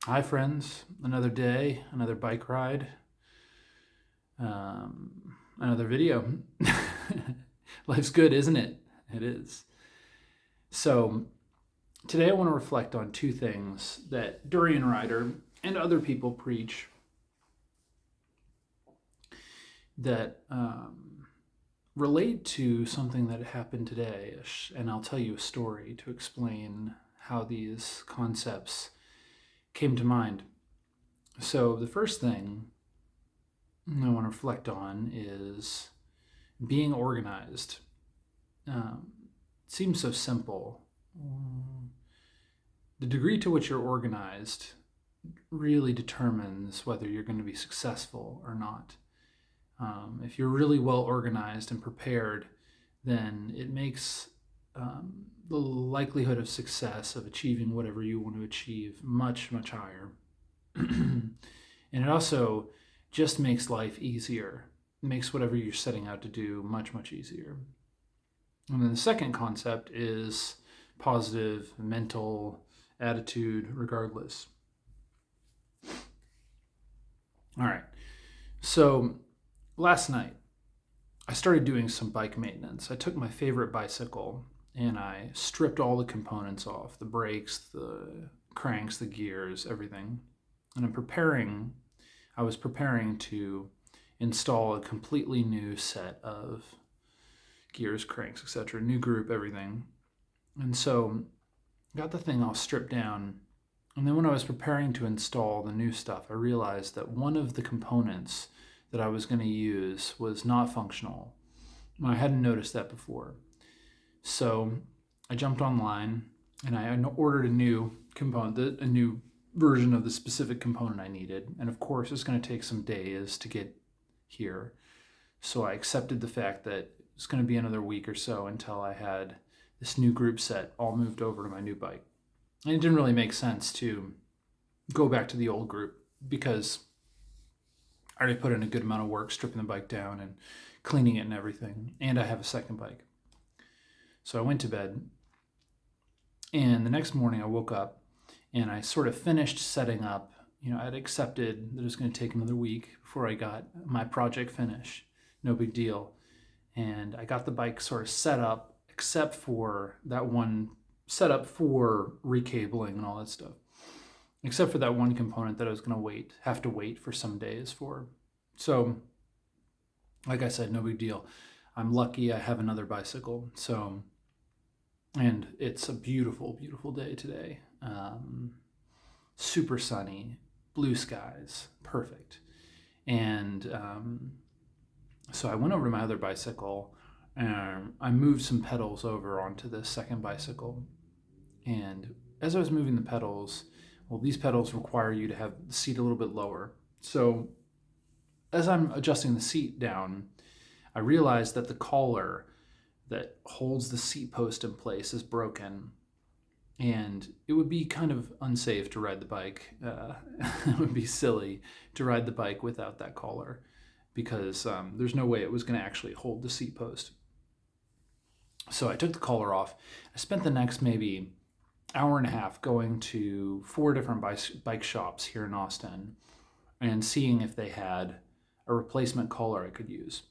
Hi, friends. Another day, another bike ride, another video. Life's good, isn't it? It is. So, today I want to reflect on two things that Durianrider and other people preach that relate to something that happened today. And I'll tell you a story to explain how these concepts came to mind. So, the first thing I want to reflect on is being organized. It seems so simple. The degree to which you're organized really determines whether you're going to be successful or not. If you're really well organized and prepared, then it makes the likelihood of success of achieving whatever you want to achieve much, much higher. And it also just makes life easier. It makes whatever you're setting out to do much, much easier. And then the second concept is positive mental attitude, regardless. All right. So last night, I started doing some bike maintenance. I took my favorite bicycle and I stripped all the components off, the brakes, the cranks, the gears, everything. And I was preparing to install a completely new set of gears, cranks, etc., new group, everything. And so got the thing all stripped down. And then when I was preparing to install the new stuff, I realized that one of the components that I was going to use was not functional. I hadn't noticed that before. So I jumped online and I ordered a new component, a new version of the specific component I needed. And of course, it's going to take some days to get here. So I accepted the fact that it's going to be another week or so until I had this new group set all moved over to my new bike. And it didn't really make sense to go back to the old group because I already put in a good amount of work stripping the bike down and cleaning it and everything. And I have a second bike. So I went to bed. And the next morning I woke up and I sort of finished setting up. I'd accepted that it was going to take another week before I got my project finished. No big deal. And I got the bike sort of set up, except for that one setup for recabling and all that stuff. Except for that one component that I was going to have to wait for some days for. So, like I said, no big deal. I'm lucky I have another bicycle. And it's a beautiful, beautiful day today. Super sunny, blue skies, perfect. And so I went over to my other bicycle and I moved some pedals over onto this second bicycle. And as I was moving the pedals, well, these pedals require you to have the seat a little bit lower. So as I'm adjusting the seat down, I realized that the collar that holds the seat post in place is broken. And it would be kind of unsafe to ride the bike. It would be silly to ride the bike without that collar because there's no way it was going to actually hold the seat post. So I took the collar off. I spent the next maybe hour and a half going to 4 different bike shops here in Austin and seeing if they had a replacement collar I could use.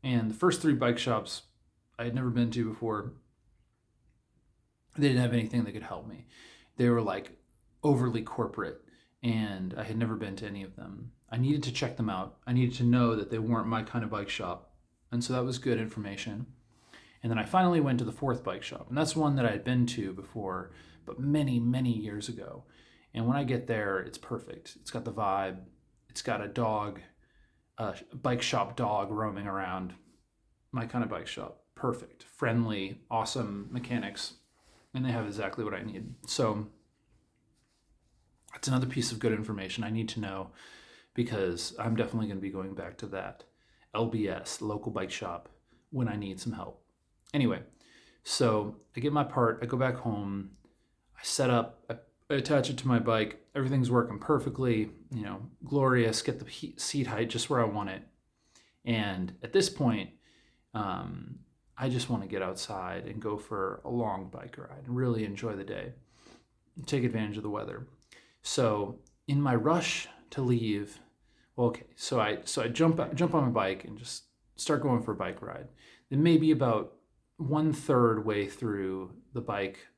And the first 3 bike shops I had never been to before, they didn't have anything that could help me. They were like overly corporate and I had never been to any of them. I needed to check them out. I needed to know that they weren't my kind of bike shop. And so that was good information. And then I finally went to the 4th bike shop. And that's one that I had been to before, but many, many years ago. And when I get there, it's perfect. It's got the vibe. It's got a dog, a bike shop dog roaming around. My kind of bike shop. Perfect. Friendly, awesome mechanics. And they have exactly what I need. So that's another piece of good information I need to know because I'm definitely going to be going back to that LBS, local bike shop, when I need some help. Anyway, so I get my part, I go back home, I set up, I attach it to my bike, everything's working perfectly, glorious, get the seat height just where I want it. And at this point, I just want to get outside and go for a long bike ride and really enjoy the day, take advantage of the weather. So in my rush to leave, well, okay, so I jump on my bike and just start going for a bike ride. Then maybe about 1/3 way through the bike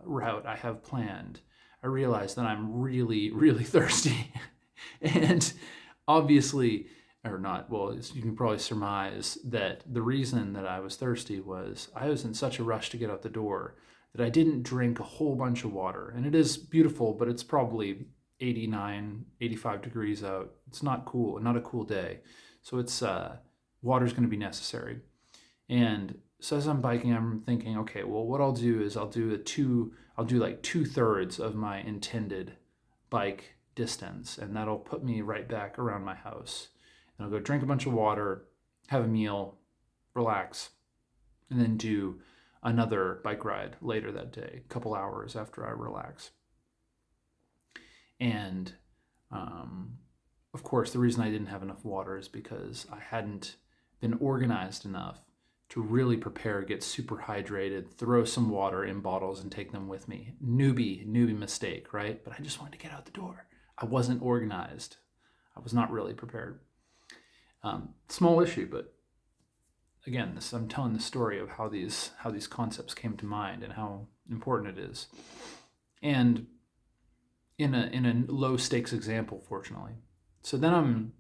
route I have planned, I realize that I'm really, really thirsty. And obviously, or not, well, you can probably surmise that the reason that I was thirsty was I was in such a rush to get out the door that I didn't drink a whole bunch of water. And it is beautiful, but it's probably 89, 85 degrees out. It's not cool, not a cool day. So it's water's going to be necessary. And so as I'm biking, I'm thinking, okay, well, what I'll do is I'll do like 2/3 of my intended bike distance, and that'll put me right back around my house. And I'll go drink a bunch of water, have a meal, relax, and then do another bike ride later that day, a couple hours after I relax. And of course, the reason I didn't have enough water is because I hadn't been organized enough to really prepare, get super hydrated, throw some water in bottles and take them with me. Newbie mistake, right? But I just wanted to get out the door. I wasn't organized. I was not really prepared. Small issue, but again, I'm telling the story of how these concepts came to mind and how important it is. And in a low stakes example, fortunately. So then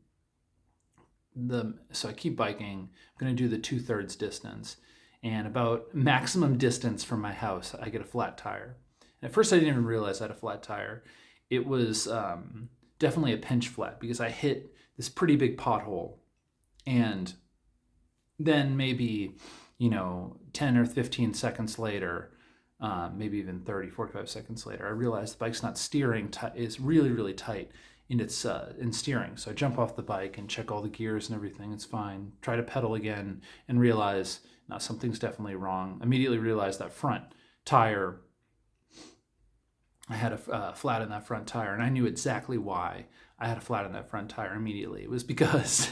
so I keep biking. I'm going to do the 2/3 distance, and about maximum distance from my house, I get a flat tire. And at first, I didn't even realize I had a flat tire. It was definitely a pinch flat because I hit this pretty big pothole, and then maybe 10 or 15 seconds later, maybe even 30, 45 seconds later, I realized the bike's not steering, is really, really tight in its in steering. So I jump off the bike and check all the gears and everything. It's fine. Try to pedal again and realize, no, something's definitely wrong. Immediately realize that front tire, I had a flat in that front tire, and I knew exactly why I had a flat in that front tire immediately. It was because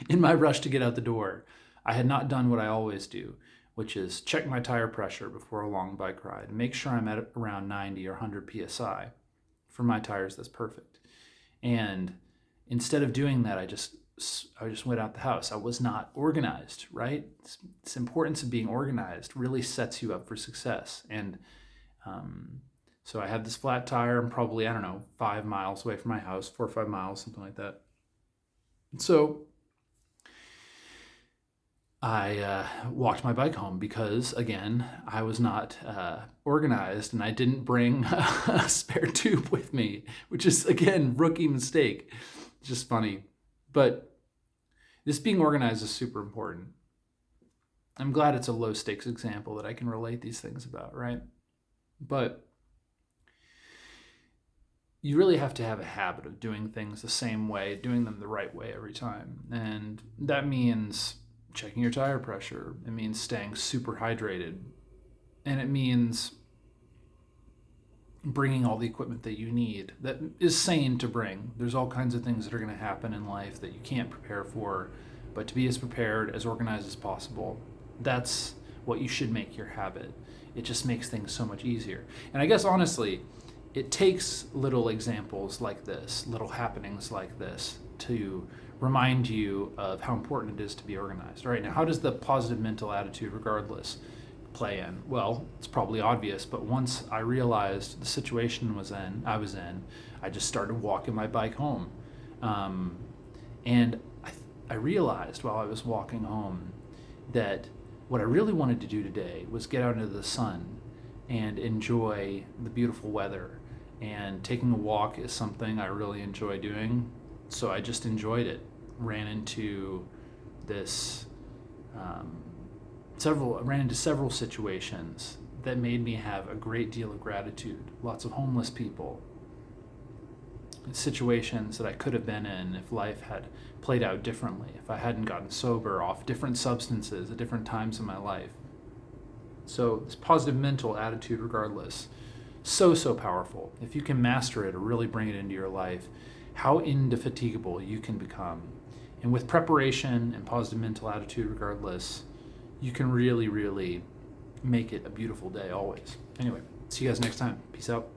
in my rush to get out the door, I had not done what I always do, which is check my tire pressure before a long bike ride. Make sure I'm at around 90 or 100 PSI. For my tires, that's perfect. And instead of doing that, I just went out the house. I was not organized, right? This importance of being organized really sets you up for success. And so I had this flat tire. I'm probably, 5 miles away from my house, 4 or 5 miles, something like that. So I walked my bike home because, again, I was not organized, and I didn't bring a spare tube with me, which is, again, rookie mistake. It's just funny. But this being organized is super important. I'm glad it's a low stakes example that I can relate these things about, right? But you really have to have a habit of doing things the same way, doing them the right way every time. And that means checking your tire pressure. It means staying super hydrated. And it means bringing all the equipment that you need that is sane to bring. There's all kinds of things that are going to happen in life that you can't prepare for, but to be as prepared, as organized as possible, that's what you should make your habit. It just makes things so much easier. And I guess, honestly, it takes little examples like this, little happenings like this, to remind you of how important it is to be organized. All right, now how does the positive mental attitude regardless play in? Well, it's probably obvious, but once I realized the situation I was in, I just started walking my bike home. And I realized while I was walking home that what I really wanted to do today was get out into the sun and enjoy the beautiful weather. And taking a walk is something I really enjoy doing, so I just enjoyed it. Ran into several situations that made me have a great deal of gratitude. Lots of homeless people, situations that I could have been in if life had played out differently, if I hadn't gotten sober off different substances at different times in my life. So this positive mental attitude regardless, so powerful. If you can master it or really bring it into your life, how indefatigable you can become. And with preparation and positive mental attitude regardless, you can really, really make it a beautiful day always. Anyway, see you guys next time. Peace out.